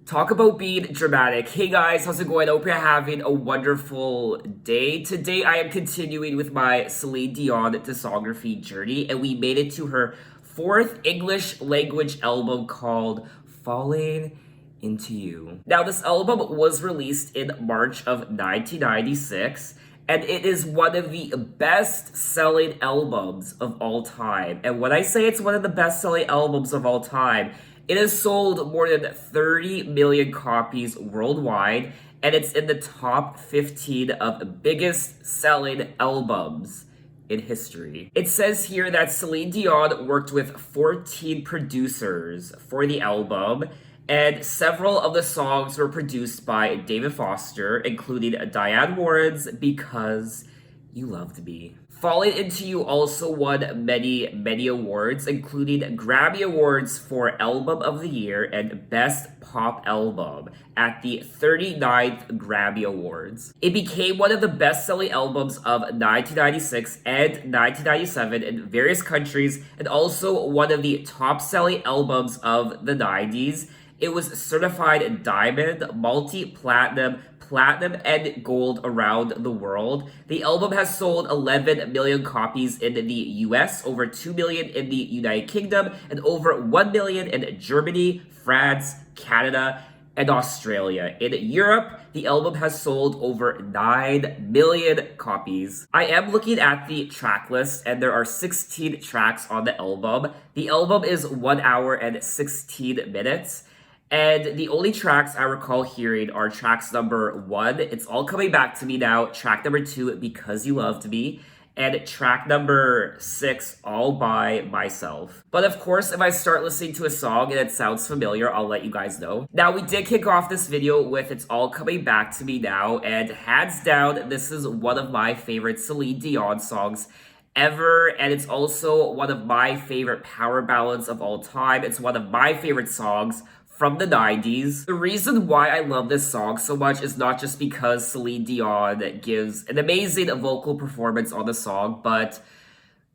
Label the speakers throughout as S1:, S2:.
S1: Talk about being dramatic. Hey guys, how's it going? I hope you're having a wonderful day. Today I am continuing with my Celine Dion discography journey, and we made it to her fourth English language album called Falling Into You. Now, this album was released in March of 1996, and it is one of the best selling albums of all time. And when I say it's one of the best selling albums of all time, it has sold more than 30 million copies worldwide, and it's in the top 15 of biggest selling albums in history. It says here that Celine Dion worked with 14 producers for the album, and several of the songs were produced by David Foster, including Diane Warren's Because You Loved Me. Falling Into You also won many awards, including Grammy Awards for Album of the Year and Best Pop Album at the 39th Grammy Awards. It became one of the best-selling albums of 1996 and 1997 in various countries, and also one of the top-selling albums of the 90s. It was certified diamond, multi-platinum, platinum, and gold around the world. The album has sold 11 million copies in the US, over 2 million in the United Kingdom, and over 1 million in Germany, France, Canada, and Australia. In Europe, the album has sold over 9 million copies. I am looking at the track list, and there are 16 tracks on the album. The album is 1 hour and 16 minutes. And the only tracks I recall hearing are tracks number 1, It's All Coming Back to Me Now, track number 2, Because You Loved Me, and track number 6, All By Myself. But of course, if I start listening to a song and it sounds familiar, I'll let you guys know. Now, we did kick off this video with It's All Coming Back to Me Now, and hands down, this is one of my favorite Celine Dion songs ever, and it's also one of my favorite power ballads of all time. It's one of my favorite songs from the 90s. The reason why I love this song so much is not just because Celine Dion gives an amazing vocal performance on the song, but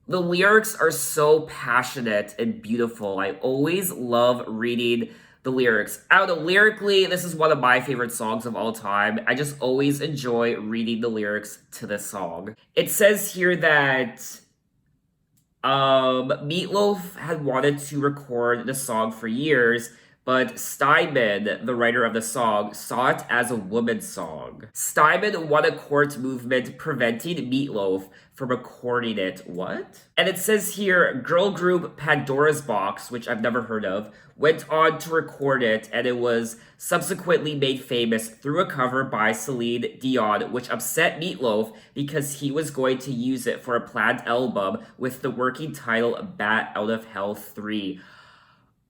S1: the lyrics are so passionate and beautiful. I always love reading the lyrics. I don't know, lyrically, this is one of my favorite songs of all time. I just always enjoy reading the lyrics to this song. It says here that Meatloaf had wanted to record the song for years, but Steinman, the writer of the song, saw it as a woman's song. Steinman won a court movement preventing Meatloaf from recording it. What? And it says here, girl group Pandora's Box, which I've never heard of, went on to record it, and it was subsequently made famous through a cover by Celine Dion, which upset Meatloaf because he was going to use it for a planned album with the working title Bat Out of Hell 3.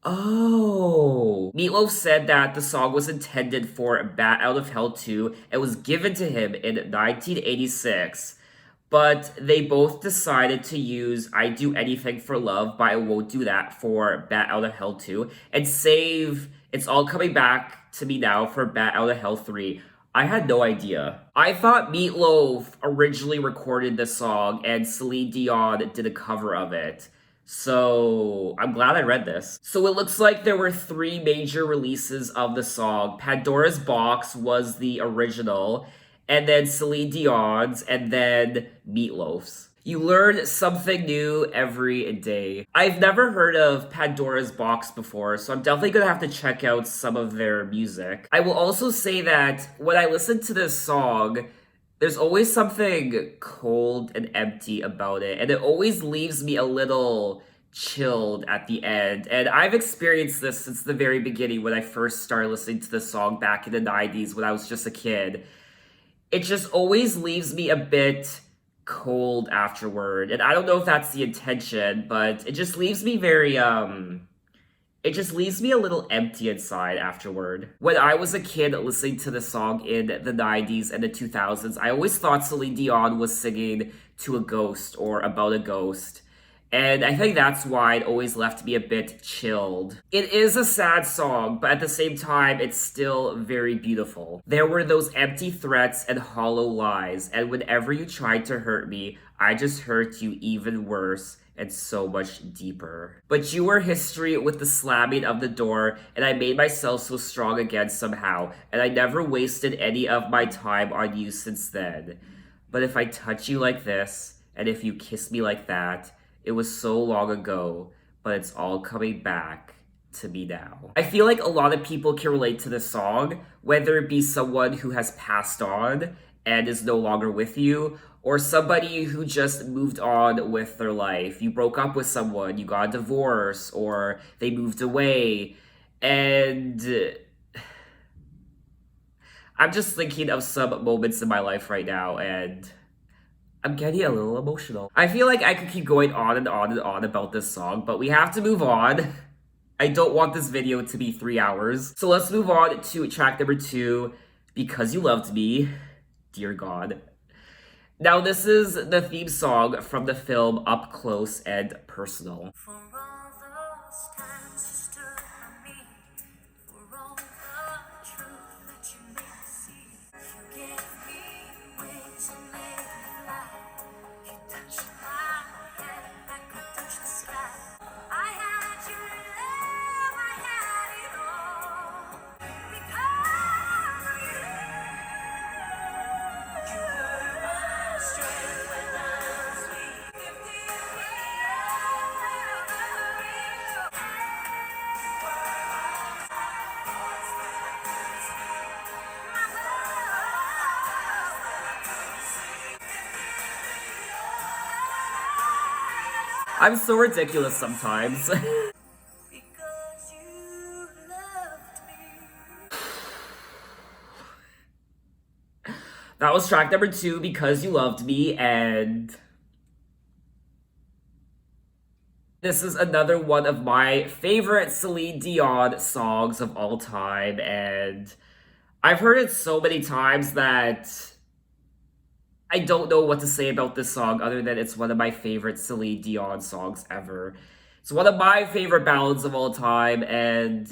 S1: Oh. Meatloaf said that the song was intended for Bat Out of Hell 2 and was given to him in 1986, but they both decided to use I Do Anything for Love, but I Won't Do That for Bat Out of Hell 2, and save It's All Coming Back to Me Now for Bat Out of Hell 3. I had no idea. I thought Meatloaf originally recorded this song and Celine Dion did a cover of it. So I'm glad I read this. So it looks like there were 3 major releases of the song. Pandora's Box was the original, and then Celine Dion's, and then Meatloaf's. You learn something new every day. I've never heard of Pandora's Box before, so I'm definitely gonna have to check out some of their music. I will also say that when I listen to this song, there's always something cold and empty about it, and it always leaves me a little chilled at the end. And I've experienced this since the very beginning when I first started listening to the song back in the 90s when I was just a kid. It just always leaves me a bit cold afterward. And I don't know if that's the intention, but it just leaves me it just leaves me a little empty inside afterward. When I was a kid listening to the song in the 90s and the 2000s, I always thought Celine Dion was singing to a ghost or about a ghost. And I think that's why it always left me a bit chilled. It is a sad song, but at the same time, it's still very beautiful. There were those empty threats and hollow lies, and whenever you tried to hurt me, I just hurt you even worse and so much deeper. But you were history with the slamming of the door, and I made myself so strong again somehow, and I never wasted any of my time on you since then. But if I touch you like this, and if you kiss me like that, it was so long ago, but it's all coming back to me now. I feel like a lot of people can relate to this song, whether it be someone who has passed on and is no longer with you, or somebody who just moved on with their life. You broke up with someone, you got a divorce, or they moved away, and I'm just thinking of some moments in my life right now, and I'm getting a little emotional. I feel like I could keep going on and on and on about this song, but we have to move on. I don't want this video to be 3 hours. So let's move on to track number 2, Because You Loved Me. Dear God. Now this is the theme song from the film Up Close and Personal. For all those times you stood by me, for all the truth that you made me see, you gave me wings and made me fly. You touched my head like I touched the sky. I had your love, I had it all. Because of you. You were my strength when I was weak. Lifted me up. I'm so ridiculous sometimes. Because you loved me. That was track number 2, Because You Loved Me, and this is another one of my favorite Celine Dion songs of all time, and I've heard it so many times that I don't know what to say about this song other than it's one of my favorite Celine Dion songs ever. It's one of my favorite ballads of all time, and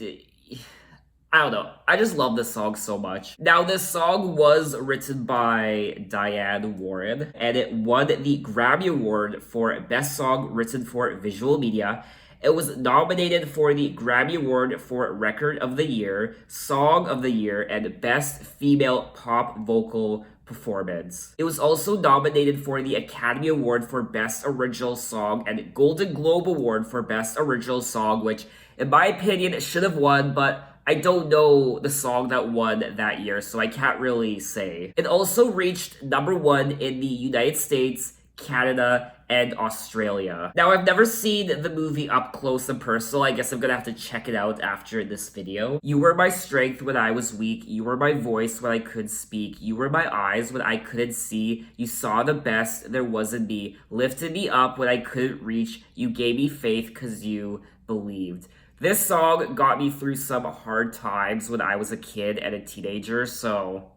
S1: I don't know. I just love this song so much. Now, this song was written by Diane Warren, and it won the Grammy Award for Best Song Written for Visual Media. It was nominated for the Grammy Award for Record of the Year, Song of the Year, and Best Female Pop Vocal Performance. It was also nominated for the Academy Award for Best Original Song and Golden Globe Award for Best Original Song, which, in my opinion, should have won, but I don't know the song that won that year, so I can't really say. It also reached number 1 in the United States, Canada, and Australia. Now, I've never seen the movie Up Close and Personal. I guess I'm gonna have to check it out after this video. You were my strength when I was weak. You were my voice when I couldn't speak. You were my eyes when I couldn't see. You saw the best there was in me. Lifted me up when I couldn't reach. You gave me faith because you believed. This song got me through some hard times when I was a kid and a teenager, so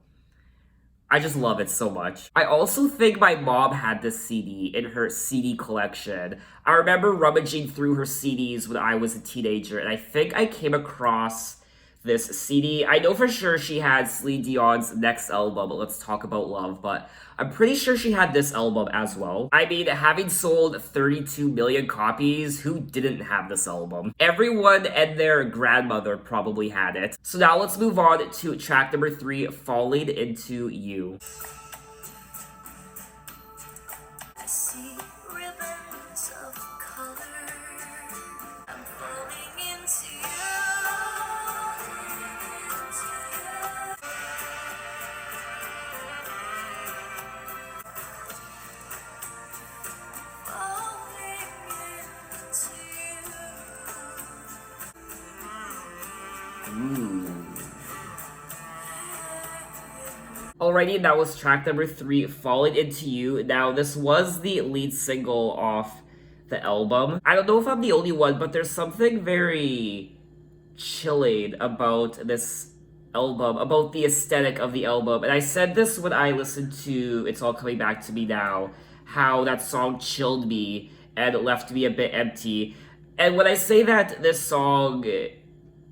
S1: I just love it so much. I also think my mom had this CD in her CD collection. I remember rummaging through her CDs when I was a teenager, and I think I came across this CD. I know for sure she had Celine Dion's next album, Let's Talk About Love, but I'm pretty sure she had this album as well. I mean, having sold 32 million copies, who didn't have this album? Everyone and their grandmother probably had it. So now let's move on to track number 3, Falling Into You. I see ribbons of color. I'm falling into you. Alrighty, that was track number 3, Falling Into You. Now, this was the lead single off the album. I don't know if I'm the only one, but there's something very chilling about this album, about the aesthetic of the album. And I said this when I listened to It's All Coming Back to Me Now, how that song chilled me and left me a bit empty. And when I say that this song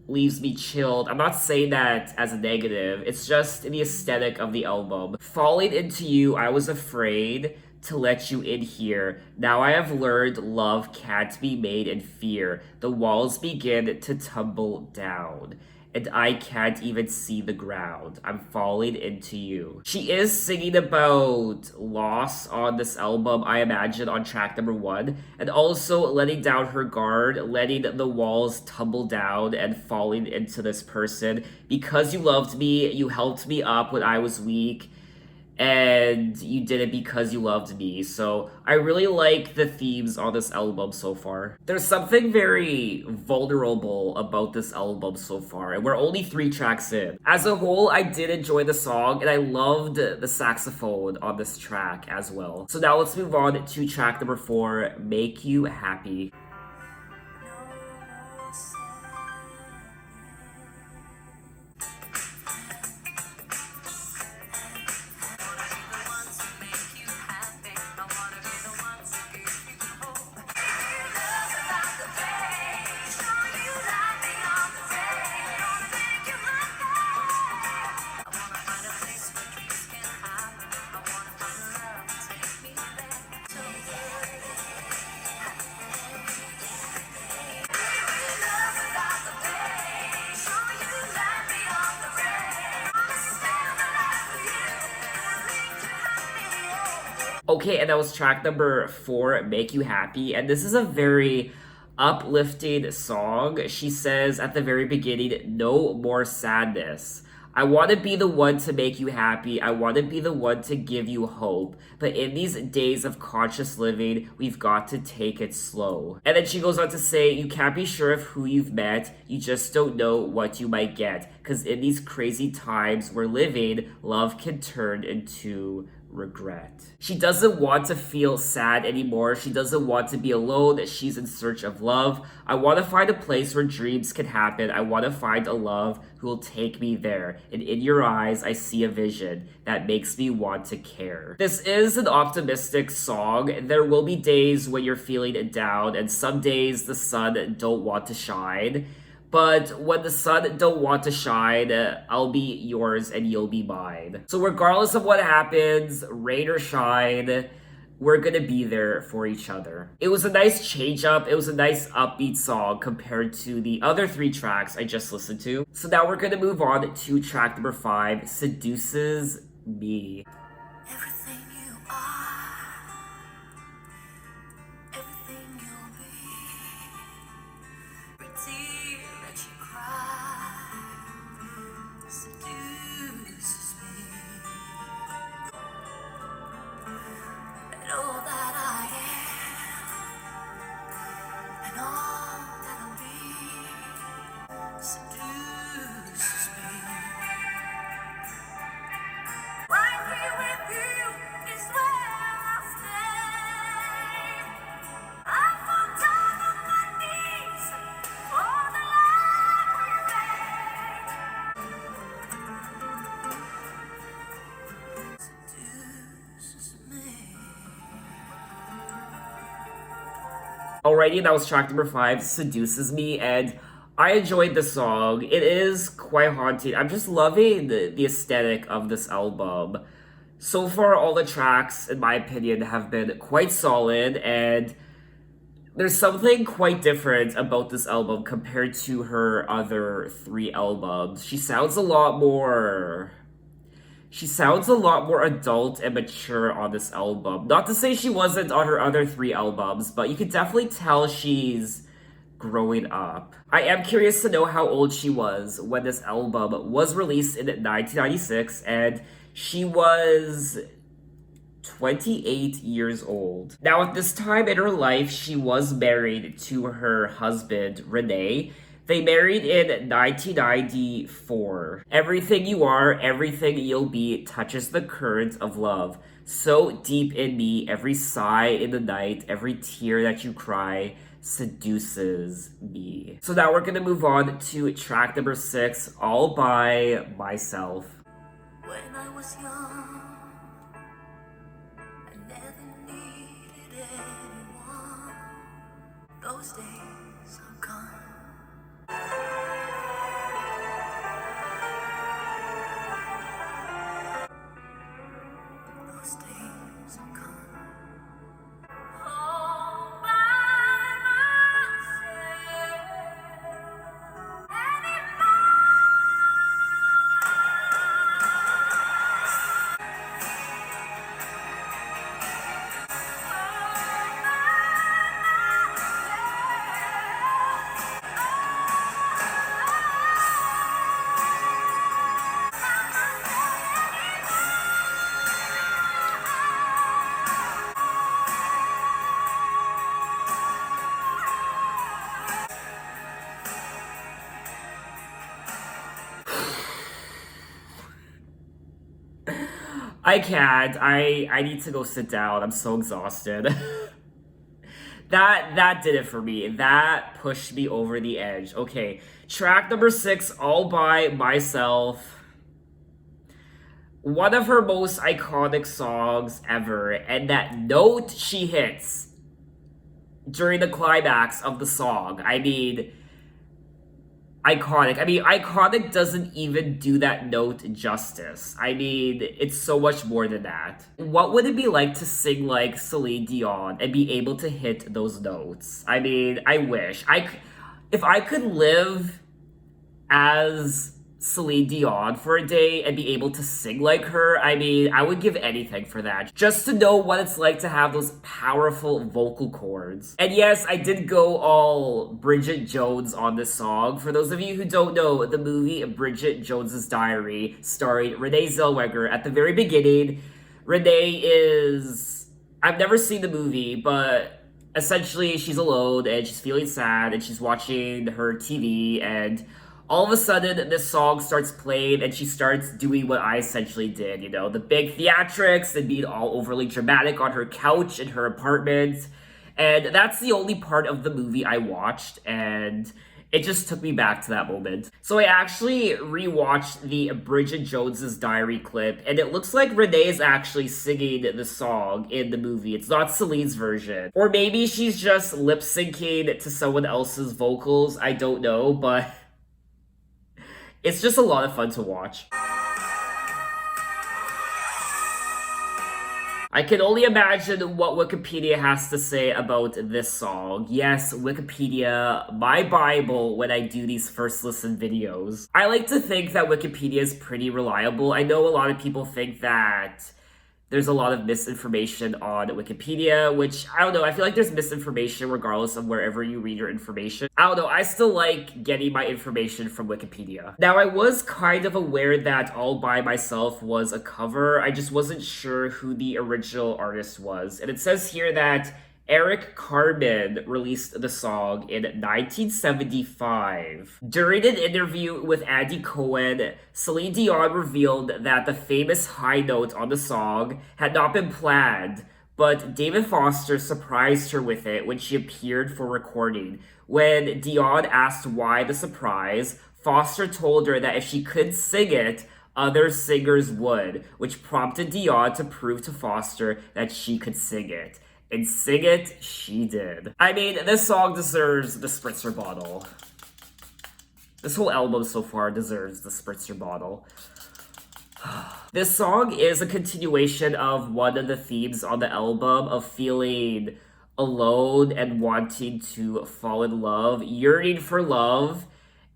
S1: leaves me chilled, I'm not saying that as a negative. It's just the aesthetic of the album. Falling Into You, I was afraid to let you in here. Now I have learned love can't be made in fear. The walls begin to tumble down, and I can't even see the ground. I'm falling into you. She is singing about loss on this album, I imagine, on track number 1, and also letting down her guard, letting the walls tumble down, and falling into this person. Because you loved me, you helped me up when I was weak, and you did it because you loved me. So I really like the themes on this album so far. There's something very vulnerable about this album so far, and we're only 3 tracks in. As a whole, I did enjoy the song, and I loved the saxophone on this track as well. So now let's move on to track number 4, Make You Happy. Okay, and that was track number 4, Make You Happy. And this is a very uplifting song. She says at the very beginning, no more sadness. I want to be the one to make you happy. I want to be the one to give you hope. But in these days of conscious living, we've got to take it slow. And then she goes on to say, you can't be sure of who you've met. You just don't know what you might get. Because in these crazy times we're living, love can turn into regret. She doesn't want to feel sad anymore. She doesn't want to be alone. She's in search of love. I want to find a place where dreams can happen. I want to find a love who will take me there. And in your eyes, I see a vision that makes me want to care. This is an optimistic song. There will be days when you're feeling down, and some days the sun don't want to shine. But when the sun don't want to shine, I'll be yours and you'll be mine. So regardless of what happens, rain or shine, we're gonna be there for each other. It was a nice change up. It was a nice upbeat song compared to the other 3 tracks I just listened to. So now we're gonna move on to track number 5, Seduces Me.
S2: Everything you are, everything you'll be, every tear that you cry, seduces me. And all that I am, and all that I'll be, seduces me. Right here with you is where I'll stay. I fall down on my knees for the love we made. Seduces me.
S1: Alrighty, that was track number 5, Seduces Me, and I enjoyed the song. It is quite haunting. I'm just loving the aesthetic of this album. So far, all the tracks, in my opinion, have been quite solid, and there's something quite different about this album compared to her other 3 albums. She sounds a lot more adult and mature on this album. Not to say she wasn't on her other 3 albums, but you could definitely tell she's growing up. I am curious to know how old she was when this album was released in 1996, and she was 28 years old. Now, at this time in her life, she was married to her husband, Renee. They married in 1994. Everything you are, everything you'll be touches the current of love. So deep in me, every sigh in the night, every tear that you cry seduces me. So now we're gonna move on to track number 6, All By Myself.
S2: When I was young, I never needed anyone. Those days are gone. Those days are gone.
S1: I can't. I need to go sit down. I'm so exhausted. That did it for me. That pushed me over the edge. Okay, track number 6, All by Myself. One of her most iconic songs ever, and that note she hits during the climax of the song. I mean, iconic. I mean, iconic doesn't even do that note justice. I mean, it's so much more than that. What would it be like to sing like Celine Dion and be able to hit those notes? I mean, I wish. If I could live as Celine Dion for a day and be able to sing like her, I mean, I would give anything for that. Just to know what it's like to have those powerful vocal cords. And yes, I did go all Bridget Jones on this song. For those of you who don't know, the movie Bridget Jones's Diary, starring Renee Zellweger, at the very beginning, Renee is... I've never seen the movie, but essentially she's alone and she's feeling sad and she's watching her TV, and all of a sudden this song starts playing and she starts doing what I essentially did, you know, the big theatrics and being all overly dramatic on her couch in her apartment. And that's the only part of the movie I watched, and it just took me back to that moment. So I actually rewatched the Bridget Jones's Diary clip, and it looks like Renee is actually singing the song in the movie. It's not Celine's version. Or maybe she's just lip syncing to someone else's vocals. I don't know, but it's just a lot of fun to watch. I can only imagine what Wikipedia has to say about this song. Yes, Wikipedia, my Bible when I do these first listen videos. I like to think that Wikipedia is pretty reliable. I know a lot of people think that there's a lot of misinformation on Wikipedia, which, I don't know, I feel like there's misinformation regardless of wherever you read your information. I don't know, I still like getting my information from Wikipedia. Now, I was kind of aware that All By Myself was a cover, I just wasn't sure who the original artist was. And it says here that Eric Carmen released the song in 1975. During an interview with Andy Cohen, Celine Dion revealed that the famous high note on the song had not been planned, but David Foster surprised her with it when she appeared for recording. When Dion asked why the surprise, Foster told her that if she could sing it, other singers would, which prompted Dion to prove to Foster that she could sing it. And sing it, she did. I mean, this song deserves the spritzer bottle. This whole album so far deserves the spritzer bottle. This song is a continuation of one of the themes on the album of feeling alone and wanting to fall in love, yearning for love.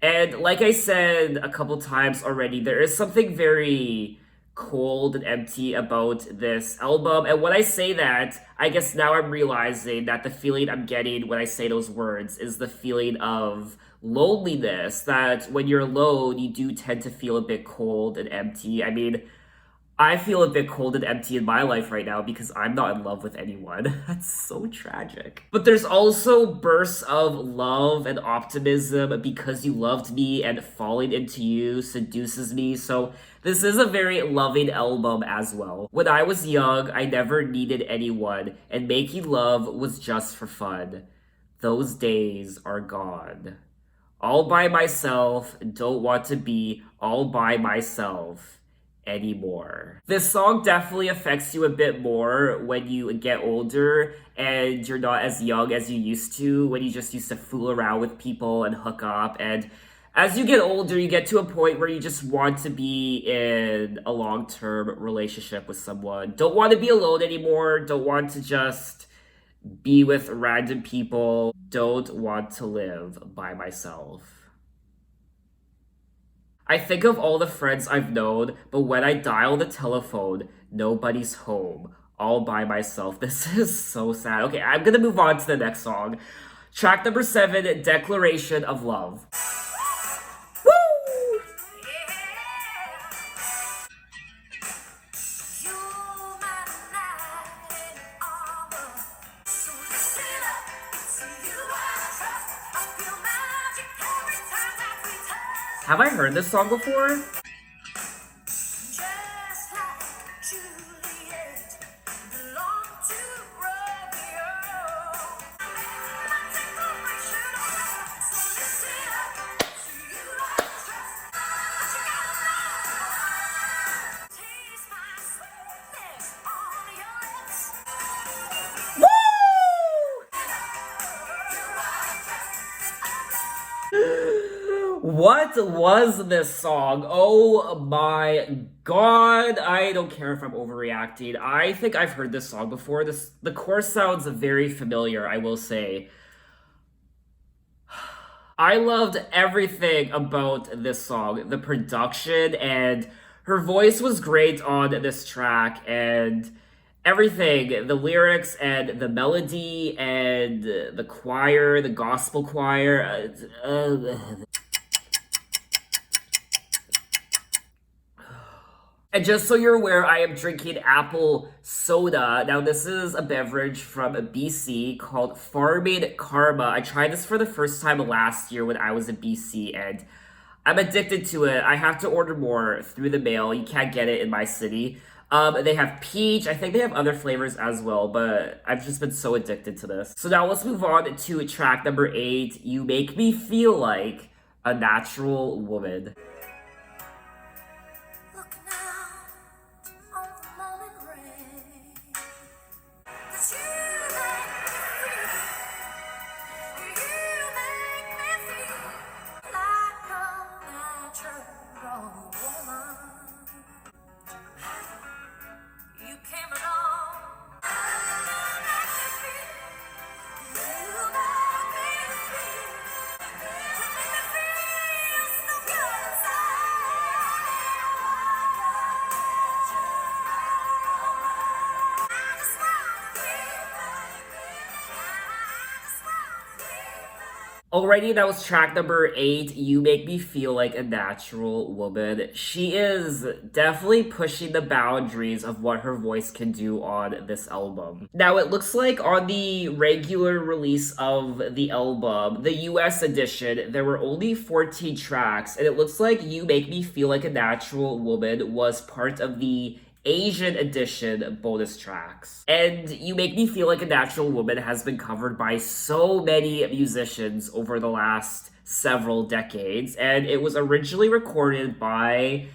S1: And like I said a couple times already, there is something very cold and empty about this album. And when I say that, I guess now I'm realizing that the feeling I'm getting when I say those words is the feeling of loneliness, that when you're alone, you do tend to feel a bit cold and empty. I mean, I feel a bit cold and empty in my life right now because I'm not in love with anyone. That's so tragic. But there's also bursts of love and optimism because you loved me and falling into you seduces me. So this is a very loving album as well. When I was young, I never needed anyone, and making love was just for fun. Those days are gone. All by myself, don't want to be all by myself anymore. This song definitely affects you a bit more when you get older and you're not as young as you used to, when you just used to fool around with people and hook up. And as you get older, you get to a point where you just want to be in a long-term relationship with someone. Don't want to be alone anymore. Don't want to just be with random people. Don't want to live by myself. I think of all the friends I've known, but when I dial the telephone, nobody's home. All by myself. This is so sad. Okay, I'm gonna move on to the next song. Track number 7, Declaration of Love. Woo! Have I heard this song before?
S2: Juliet belonged to Romeo. My declaration, so listen up. To you I trust, but you gotta know. Taste my sweetness on your lips.
S1: What was this song? Oh my god. I don't care if I'm overreacting. I think I've heard this song before. The chorus sounds very familiar, I will say. I loved everything about this song. The production and her voice was great on this track and everything. The lyrics and the melody and the choir, the gospel choir. And just so you're aware, I am drinking apple soda. Now, this is a beverage from BC called Farming Karma. I tried this for the first time last year when I was in BC, and I'm addicted to it. I have to order more through the mail. You can't get it in my city. They have peach. I think they have other flavors as well, but I've just been so addicted to this. So now let's move on to track number 8, You Make Me Feel Like a Natural Woman.
S2: Look now on the morning rain. That you make me feel like a natural woman. You came along. You make me feel so good inside. I just wanna
S1: Alrighty, that was track number 8, You Make Me Feel Like a Natural Woman. She is definitely pushing the boundaries of what her voice can do on this album. Now, it looks like on the regular release of the album, the US edition, there were only 14 tracks, and it looks like You Make Me Feel Like a Natural Woman was part of the Asian edition bonus tracks. And You Make Me Feel Like a Natural Woman has been covered by so many musicians over the last several decades, and it was originally recorded by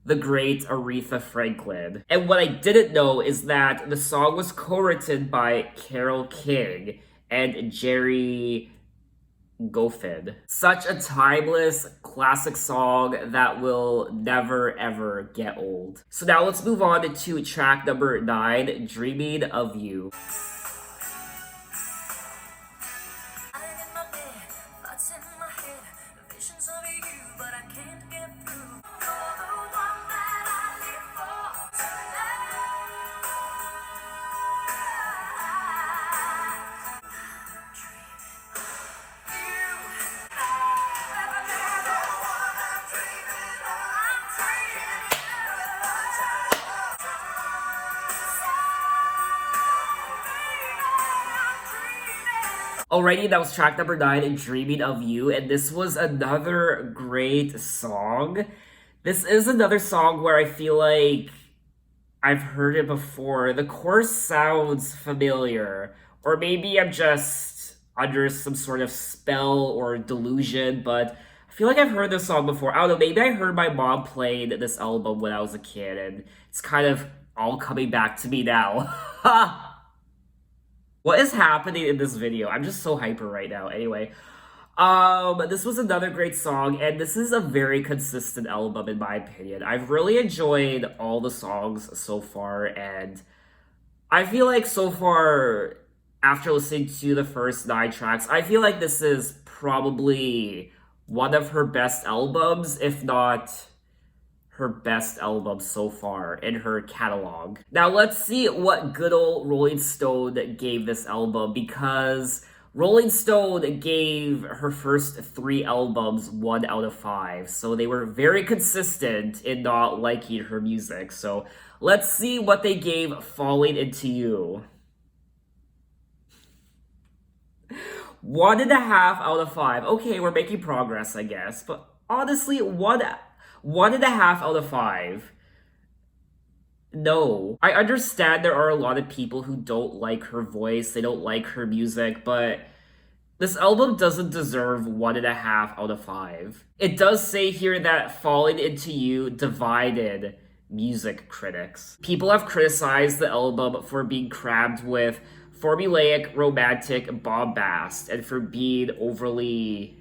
S1: the great Aretha Franklin. And what I didn't know is that the song was co-written by Carole King and Jerry Goffin. Such a timeless, classic song that will never ever get old. So now let's move on to track number 9, Dreaming of You.
S2: I'm in my bed, thoughts in my head, visions of you, but I can't get through. You're the one that I live for
S1: Alrighty, that was track number 9, Dreaming of You, and this was another great song. This is another song where I feel like I've heard it before. The chorus sounds familiar, or maybe I'm just under some sort of spell or delusion, but I feel like I've heard this song before. I don't know, maybe I heard my mom playing this album when I was a kid, and it's kind of all coming back to me now. What is happening in this video? I'm just so hyper right now. Anyway, this was another great song, and this is a very consistent album in my opinion. I've really enjoyed all the songs so far, and I feel like so far, after listening to the first 9 tracks, I feel like this is probably one of her best albums, if not her best album so far in her catalog. Now let's see what good old Rolling Stone gave this album, because Rolling Stone gave her first 3 albums 1 out of 5, so they were very consistent in not liking her music. So let's see what they gave Falling Into You. 1.5 out of 5. Okay, we're making progress, I guess, but honestly, 1.5 out of 5 No. I understand there are a lot of people who don't like her voice, they don't like her music, but this album doesn't deserve 1.5 out of 5. It does say here that Falling Into You divided music critics. People have criticized the album for being crammed with formulaic romantic bombast and for being overly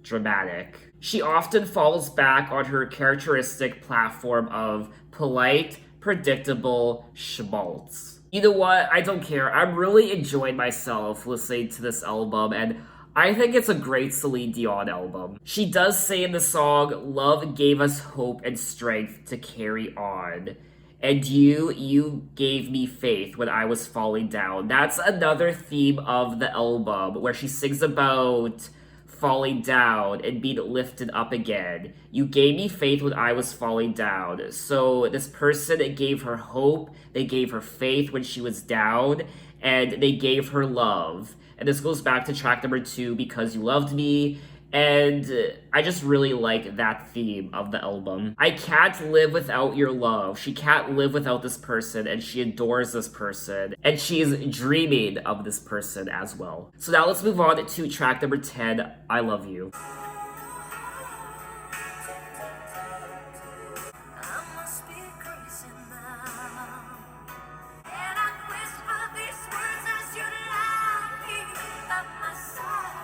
S1: dramatic. She often falls back on her characteristic platform of polite, predictable schmaltz. You know what? I don't care. I'm really enjoying myself listening to this album, and I think it's a great Celine Dion album. She does say in the song, "Love gave us hope and strength to carry on." And you gave me faith when I was falling down. That's another theme of the album where she sings about falling down and being lifted up again. You gave me faith when I was falling down. So this person gave her hope, they gave her faith when she was down, and they gave her love. And this goes back to track number 2, Because You Loved Me. And I just really like that theme of the album. I can't live without your love. She can't live without this person, and she adores this person, and she is dreaming of this person as well. So now let's move on to track number 10, I Love You.
S2: I must be crazy now. And I whisper these words as you lie at my side.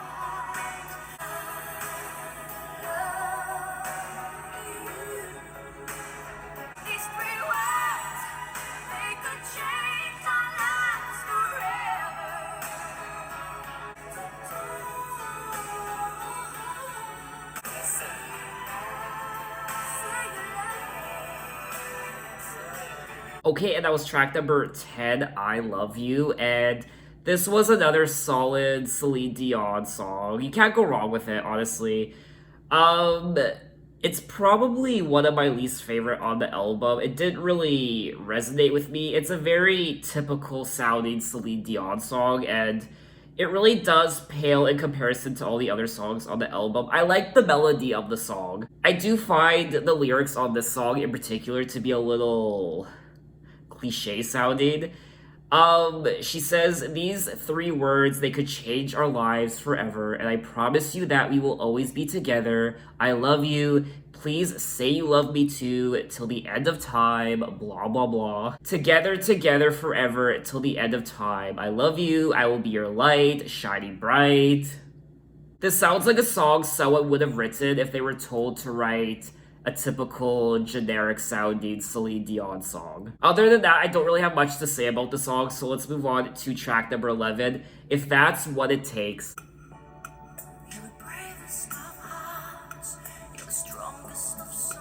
S2: These 3 words, they could change our lives
S1: Okay, and that was track number 10, I Love You, and this was another solid Celine Dion song. You can't go wrong with it, honestly. Um, it's probably one of my least favorite on the album. It didn't really resonate with me. It's a very typical sounding Celine Dion song, and it really does pale in comparison to all the other songs on the album. I like the melody of the song. I do find the lyrics on this song in particular to be a little cliche sounding. She says, "These 3 words, they could change our lives forever, and I promise you that we will always be together. I love you. Please say you love me too, till the end of time, blah, blah, blah. Together, together, forever, till the end of time. I love you. I will be your light, shining bright." This sounds like a song someone would have written if they were told to write a typical generic sounding Celine Dion song. Other than that, I don't really have much to say about the song, so let's move on to track number 11, If That's What It Takes.
S2: You're the bravest of hearts, you're the strongest of souls.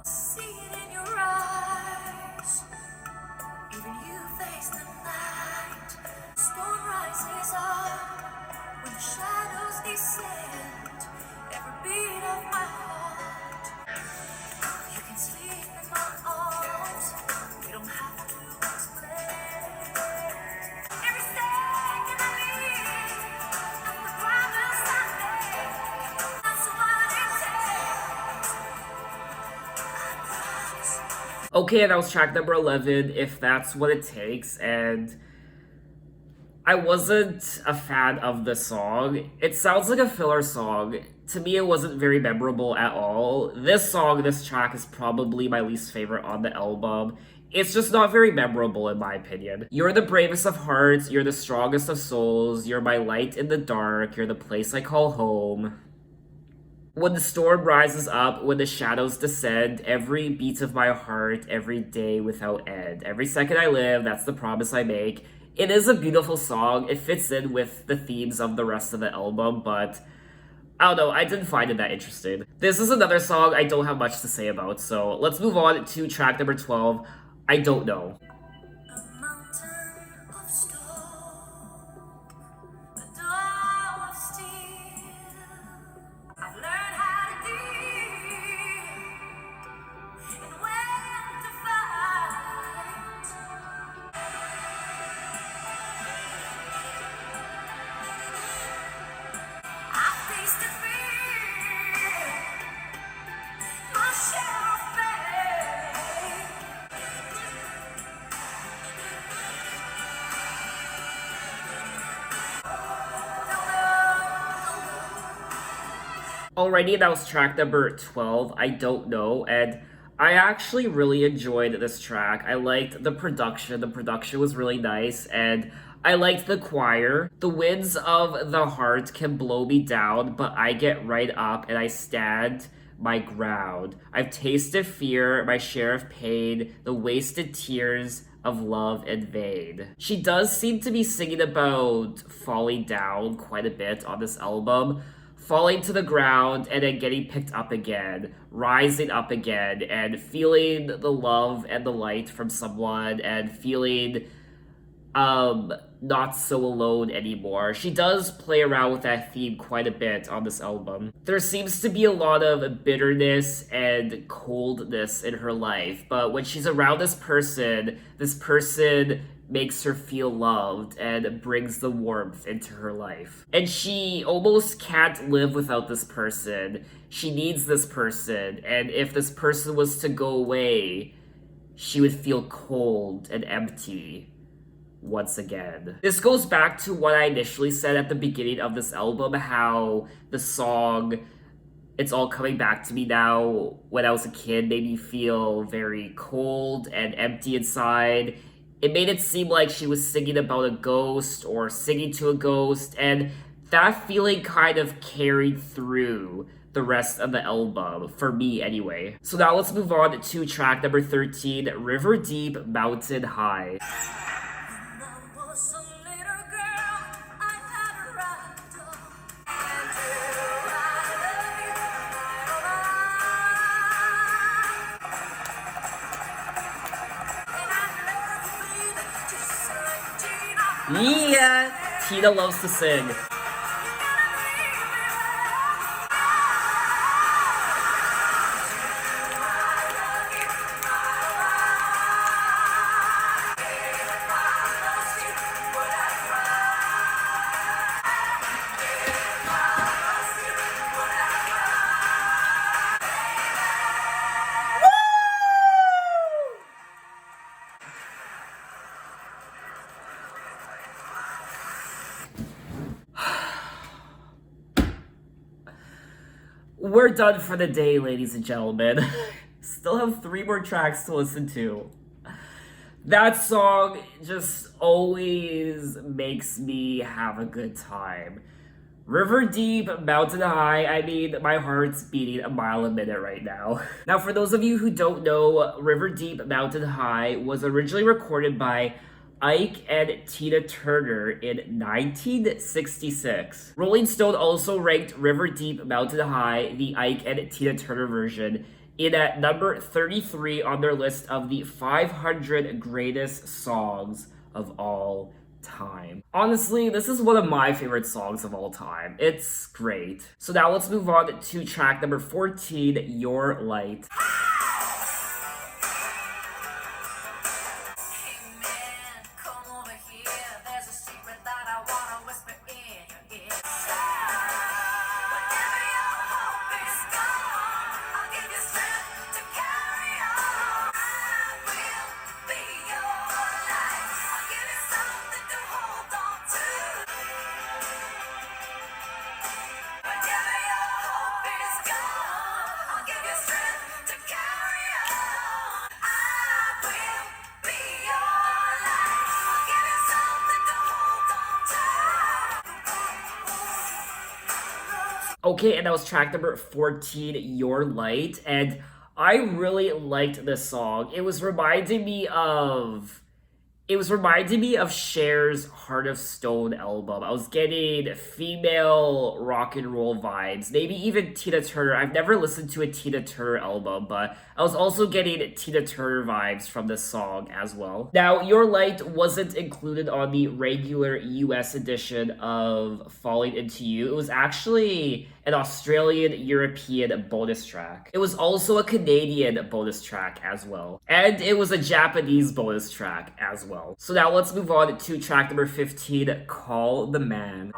S2: See it in your eyes, even you face the night. Storm rises up when the shadows descend. Every beat of my heart, you can sleep in my arms. We don't have to explain. Every second I live, and the promise I make. That's what it takes. I promise.
S1: Okay, that was track number 11, If That's What It Takes, and I wasn't a fan of the song. It sounds like a filler song. To me, it wasn't very memorable at all. This song, this track, is probably my least favorite on the album. It's just not very memorable in my opinion. You're the bravest of hearts, you're the strongest of souls, you're my light in the dark, you're the place I call home. When the storm rises up, when the shadows descend, every beat of my heart, every day without end. Every second I live, that's the promise I make. It is a beautiful song. It fits in with the themes of the rest of the album, but I don't know, I didn't find it that interesting. This is another song I don't have much to say about, so let's move on to track number 12, I Don't Know.
S2: A mountain of stone, a door of steel. I've learned how to deal and when to fight. I faced the fear, my share of pain.
S1: Alrighty, that was track number 12, I Don't Know, and I actually really enjoyed this track. I liked the production was really nice, and I liked the choir. The winds of the heart can blow me down, but I get right up and I stand my ground. I've tasted fear, my share of pain, the wasted tears of love in vain. She does seem to be singing about falling down quite a bit on this album, falling to the ground and then getting picked up again, rising up again, and feeling the love and the light from someone, and feeling not so alone anymore. She does play around with that theme quite a bit on this album. There seems to be a lot of bitterness and coldness in her life, but when she's around this person makes her feel loved and brings the warmth into her life. And she almost can't live without this person. She needs this person, and if this person was to go away, she would feel cold and empty once again. This goes back to what I initially said at the beginning of this album, how the song It's All Coming Back to Me Now when I was a kid made me feel very cold and empty inside. It made it seem like she was singing about a ghost or singing to a ghost, and that feeling kind of carried through the rest of the album, for me anyway. So now let's move on to track number 13, River Deep, Mountain High. Yeah, Tina loves to sing. We're done for the day, ladies and gentlemen. Still have 3 more tracks to listen to. That song just always makes me have a good time. River Deep, Mountain High, I mean, my heart's beating a mile a minute right now. Now, for those of you who don't know, River Deep, Mountain High was originally recorded by Ike and Tina Turner in 1966. Rolling Stone also ranked River Deep, Mountain High, the Ike and Tina Turner version, in at number 33 on their list of the 500 greatest songs of all time. Honestly, this is one of my favorite songs of all time. It's great. So now let's move on to track number 14, Your Light. Okay, and that was track number 14, Your Light, and I really liked this song. It was reminding me of Cher's Heart of Stone album. I was getting female rock and roll vibes, maybe even Tina Turner. I've never listened to a Tina Turner album, but I was also getting Tina Turner vibes from this song as well. Now, Your Light wasn't included on the regular US edition of Falling Into You. It was actually an Australian European bonus track. It was also a Canadian bonus track as well. And it was a Japanese bonus track as well. So now let's move on to track number 15, Call the Man.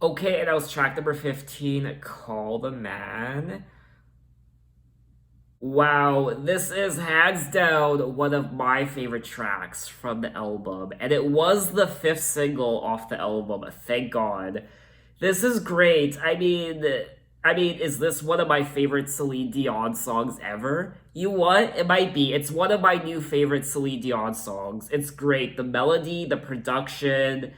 S1: Okay, and that was track number 15, Call the Man. Wow, this is hands down one of my favorite tracks from the album, and it was the fifth single off the album. Thank God. This is great. I mean, is this one of my favorite Celine Dion songs ever? You what? It might be. It's one of my new favorite Celine Dion songs. It's great. The melody, the production,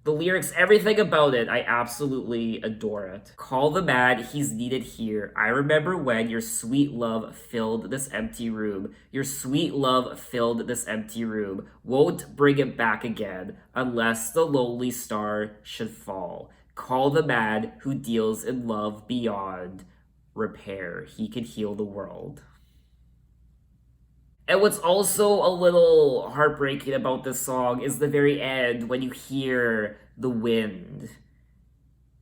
S1: the lyrics, everything about it, I absolutely adore it. Call the man, he's needed here. I remember when your sweet love filled this empty room. Your sweet love filled this empty room. Won't bring it back again unless the lonely star should fall. Call the man who deals in love beyond repair. He can heal the world. And what's also a little heartbreaking about this song is the very end when you hear the wind.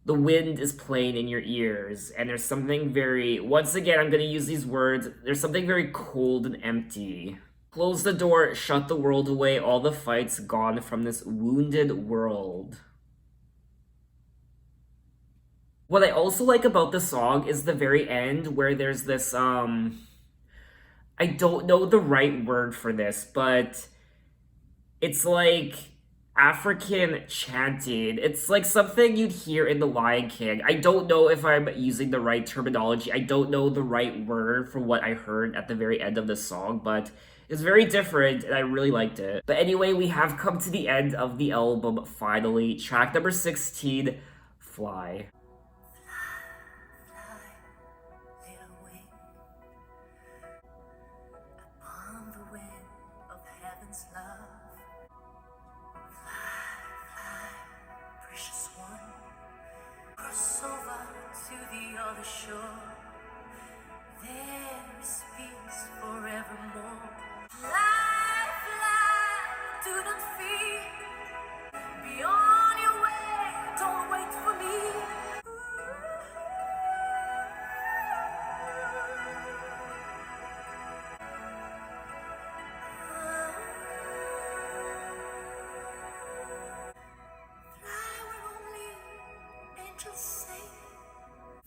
S1: The wind is playing in your ears, and there's something very, once again, I'm gonna use these words, there's something very cold and empty. Close the door, shut the world away, all the fights gone from this wounded world. What I also like about the song is the very end where there's this, I don't know the right word for this, but it's like African chanting. It's like something you'd hear in The Lion King. I don't know if I'm using the right terminology. I don't know the right word for what I heard at the very end of the song, but it's very different and I really liked it. But anyway, we have come to the end of the album finally. Track number 16, Fly.
S2: Fly, little wing, upon the wind of heaven's love. Fly, precious one, cross over to the other shore. There is peace forevermore. Fly, do not fear. Be on your way, don't wait for me. Fly where only angels say,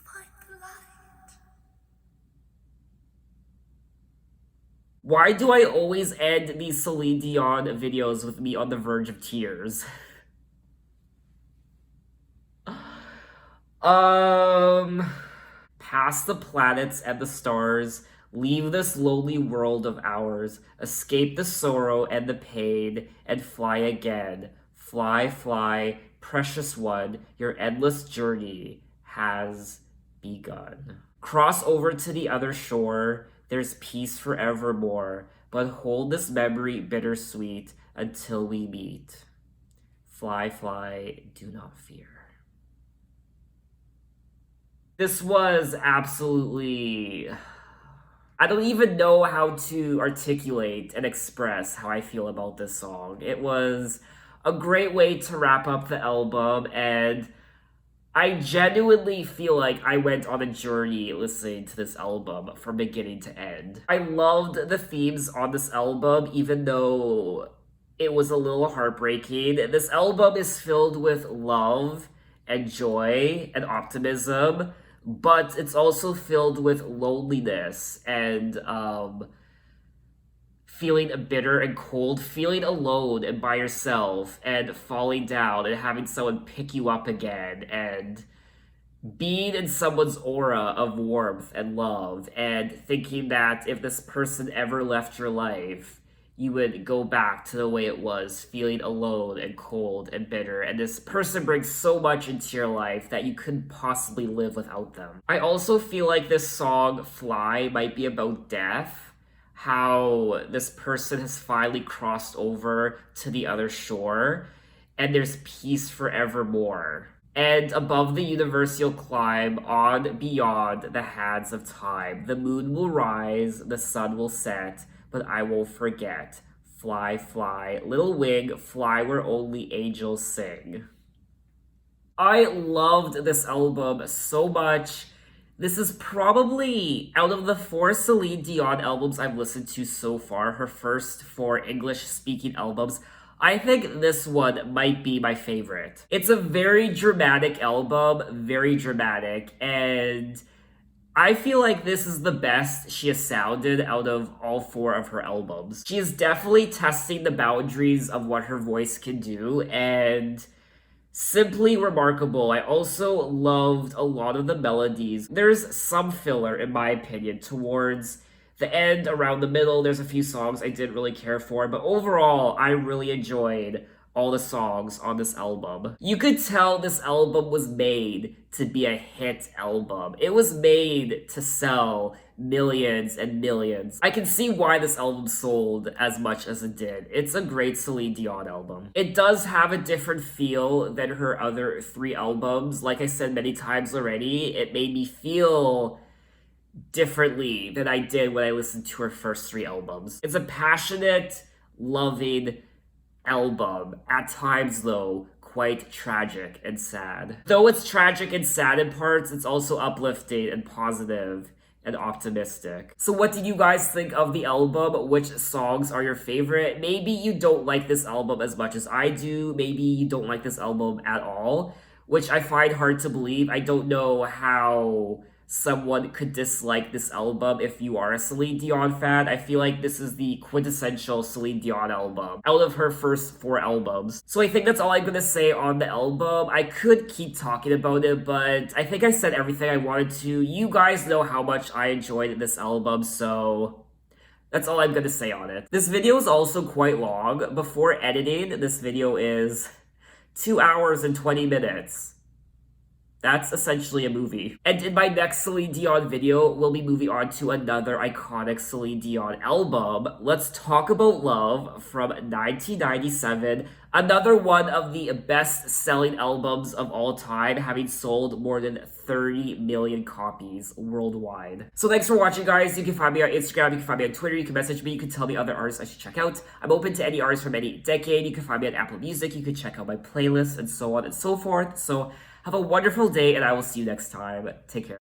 S2: find the light.
S1: Why do I always end these Celine Dion videos with me on the verge of tears? Um, Past the planets and the stars, leave this lonely world of ours, escape the sorrow and the pain, and fly again. Fly, fly, precious one, your endless journey has begun. Cross over to the other shore, there's peace forevermore, but hold this memory bittersweet until we meet. Fly, fly, do not fear. This was absolutely. I don't even know how to articulate and express how I feel about this song. It was a great way to wrap up the album, and I genuinely feel like I went on a journey listening to this album from beginning to end. I loved the themes on this album, even though it was a little heartbreaking. This album is filled with love and joy and optimism, but it's also filled with loneliness and feeling bitter and cold, feeling alone and by yourself, and falling down and having someone pick you up again, and being in someone's aura of warmth and love, and thinking that if this person ever left your life, you would go back to the way it was, feeling alone and cold and bitter. And this person brings so much into your life that you couldn't possibly live without them. I also feel like this song, Fly, might be about death. How this person has finally crossed over to the other shore, and there's peace forevermore. And above the universe you'll climb, on beyond the hands of time. The moon will rise, the sun will set, but I won't forget. Fly, fly, little wing, fly where only angels sing. I loved this album so much. This is probably, out of the 4 Celine Dion albums I've listened to so far, her first 4 English-speaking albums, I think this one might be my favorite. It's a very dramatic album, very dramatic, and I feel like this is the best she has sounded out of all four of her albums. She is definitely testing the boundaries of what her voice can do, and simply remarkable. I also loved a lot of the melodies. There's some filler, in my opinion, towards the end, around the middle. There's a few songs I didn't really care for, but overall, I really enjoyed all the songs on this album. You could tell this album was made to be a hit album. It was made to sell millions and millions. I can see why this album sold as much as it did. It's a great Celine Dion album. It does have a different feel than her other three albums. Like I said many times already, it made me feel differently than I did when I listened to her first three albums. It's a passionate, loving album. At times, though, quite tragic and sad. Though it's tragic and sad in parts, it's also uplifting and positive and optimistic. So what did you guys think of the album? Which songs are your favorite? Maybe you don't like this album as much as I do. Maybe you don't like this album at all, which I find hard to believe. I don't know how someone could dislike this album if you are a Celine Dion fan. I feel like this is the quintessential Celine Dion album out of her first four albums. So I think that's all I'm gonna say on the album. I could keep talking about it, but I think I said everything I wanted to. You guys know how much I enjoyed this album, so that's all I'm gonna say on it. This video is also quite long. Before editing, this video is 2 hours and 20 minutes. That's essentially a movie. And in my next Celine Dion video, we'll be moving on to another iconic Celine Dion album. Let's talk about Love from 1997. Another one of the best-selling albums of all time, having sold more than 30 million copies worldwide. So thanks for watching, guys. You can find me on Instagram, you can find me on Twitter, you can message me, you can tell me other artists I should check out. I'm open to any artists from any decade. You can find me on Apple Music, you can check out my playlist, and so on and so forth. So have a wonderful day, and I will see you next time. Take care.